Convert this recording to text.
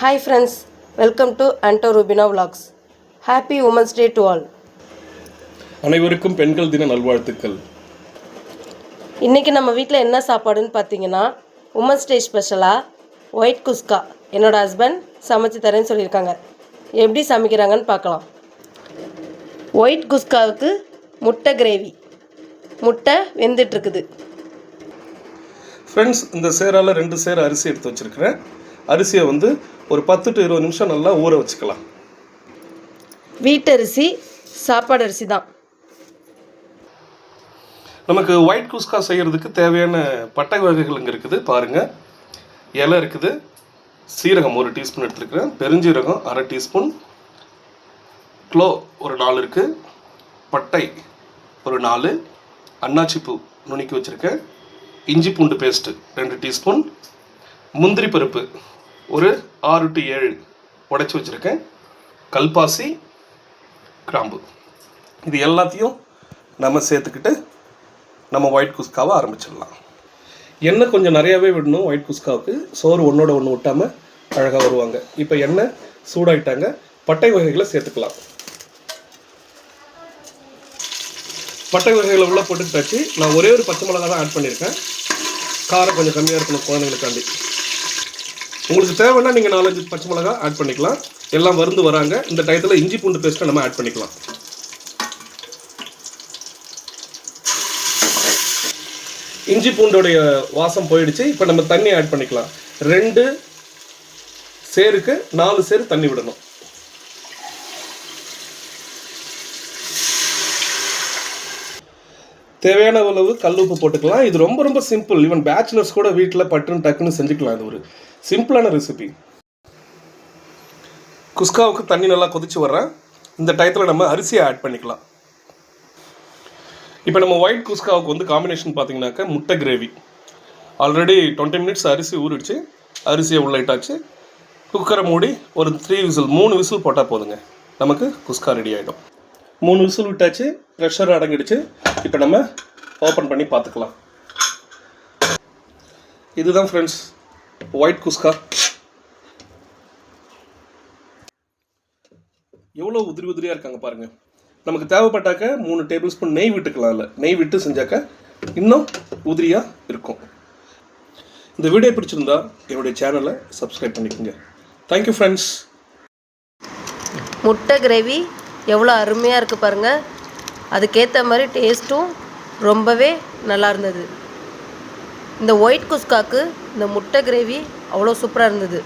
Hi friends, welcome to Anto Rubina Vlogs. Happy Women's Day to all. அனைவருக்கும் பெண்கள் தின நல்வாழ்த்துக்கள். இன்றைக்கி நம்ம வீட்டில் என்ன சாப்பாடுன்னு பார்த்தீங்கன்னா உமன்ஸ் டே ஸ்பெஷலாக ஒயிட் குஸ்கா என்னோடய ஹஸ்பண்ட் சமைச்சு தரேன்னு சொல்லியிருக்காங்க. எப்படி சமைக்கிறாங்கன்னு பார்க்கலாம். ஒயிட் குஸ்காவுக்கு முட்டை கிரேவி, முட்டை வெந்துட்டுருக்குது. ஃப்ரெண்ட்ஸ், இந்த சேரால் 2 சேர் அரிசி எடுத்து வச்சுருக்கிறேன். அரிசியை ஒரு 10 to 20 நிமிஷம் நல்லா ஊற வச்சுக்கலாம். வீட்டரிசி, சாப்பாடு அரிசி தான். நமக்கு ஒயிட் குஸ்கா செய்கிறதுக்கு தேவையான பட்டை வகைகள் இங்கே இருக்குது பாருங்கள். இலை இருக்குது, சீரகம் 1 டீஸ்பூன் எடுத்துருக்கிறேன், பெருஞ்சீரகம் 1/2 டீஸ்பூன், க்ளோ ஒரு 4 இருக்குது, பட்டை ஒரு 4, அன்னாச்சிப்பூ நுணுக்கி வச்சுருக்கேன், இஞ்சி பூண்டு பேஸ்ட்டு 2 டீஸ்பூன், முந்திரி பருப்பு ஒரு 6 to 7 உடைச்சி வச்சுருக்கேன், கல்பாசி, கிராம்பு. இது எல்லாத்தையும் நம்ம சேர்த்துக்கிட்டு நம்ம ஒயிட் குஸ்காவை ஆரம்பிச்சிடலாம். எண்ணெய் கொஞ்சம் நிறையாவே விடணும் ஒயிட் குஸ்காவுக்கு, சோறு ஒன்றோட ஒன்று விட்டாமல் அழகாக வருவாங்க. இப்போ எண்ணெய் சூடாயிட்டாங்க, பட்டை வகைகளை சேர்த்துக்கலாம். பட்டை வகைகளை உள்ளே போட்டுக்கிட்டாச்சு. நான் ஒரே ஒரு பச்சை மிளகா தான் ஆட் பண்ணியிருக்கேன், காரம் கொஞ்சம் கம்மியாக இருக்கணும் குழந்தைங்களுக்காண்டி. உங்களுக்கு தேவைன்னா நீங்கள் 4-5 பச்சை மிளகா ஆட் பண்ணிக்கலாம். எல்லாம் வருந்து வராங்க. இந்த டயத்தில் இஞ்சி பூண்டு பேஸ்ட்டை நம்ம ஆட் பண்ணிக்கலாம். இஞ்சி பூண்டோடைய வாசம் போயிடுச்சு. இப்போ நம்ம தண்ணி ஆட் பண்ணிக்கலாம். 2 சேருக்கு 4 சேர் தண்ணி விடணும். தேவையான அளவு கல் உப்பு போட்டுக்கலாம். இது ரொம்ப ரொம்ப சிம்பிள். ஈவன் பேச்சுலர்ஸ் கூட வீட்டில் பட்டுன்னு டக்குன்னு செஞ்சுக்கலாம். இது ஒரு சிம்பிளான ரெசிபி. குஸ்காவுக்கு தண்ணி நல்லா கொதிச்சு வர்றேன். இந்த டயத்தில் நம்ம அரிசியை ஆட் பண்ணிக்கலாம். இப்போ நம்ம ஒயிட் குஸ்காவுக்கு காம்பினேஷன் பார்த்தீங்கன்னாக்கா முட்டை கிரேவி. ஆல்ரெடி 20 மினிட்ஸ் அரிசி ஊறிடுச்சு. அரிசியை உள்ளிட்டாச்சு. குக்கரை மூடி ஒரு 3 விசில் போட்டால் போதுங்க, நமக்கு குஸ்கா ரெடி ஆகிடும். 3 விசில் விட்டாச்சு, ப்ரெஷர் அடங்கிடுச்சு. இப்போ நம்ம ஓப்பன் பண்ணி பார்த்துக்கலாம். இதுதான் ஃப்ரெண்ட்ஸ் ஒயிட் குஸ்கா. எவ்வளோ உதிரி உதிரியாக இருக்காங்க பாருங்கள். நமக்கு தேவைப்பட்டாக்க 3 டேபிள் ஸ்பூன் நெய் விட்டுக்கலாம். இல்லை, நெய் விட்டு செஞ்சாக்க இன்னும் உதிரியாக இருக்கும். இந்த வீடியோ பிடிச்சிருந்தா என்னுடைய சேனலை சப்ஸ்கிரைப் பண்ணிக்கோங்க. Thank you friends. முட்டை கிரேவி எவ்வளோ அருமையாக இருக்குது பாருங்கள். அதுக்கேற்ற மாதிரி டேஸ்ட்டும் ரொம்பவே நல்லா இருந்தது. இந்த ஒயிட் குஸ்காக்கு இந்த முட்டை கிரேவி அவ்வளோ சூப்பராக இருந்தது.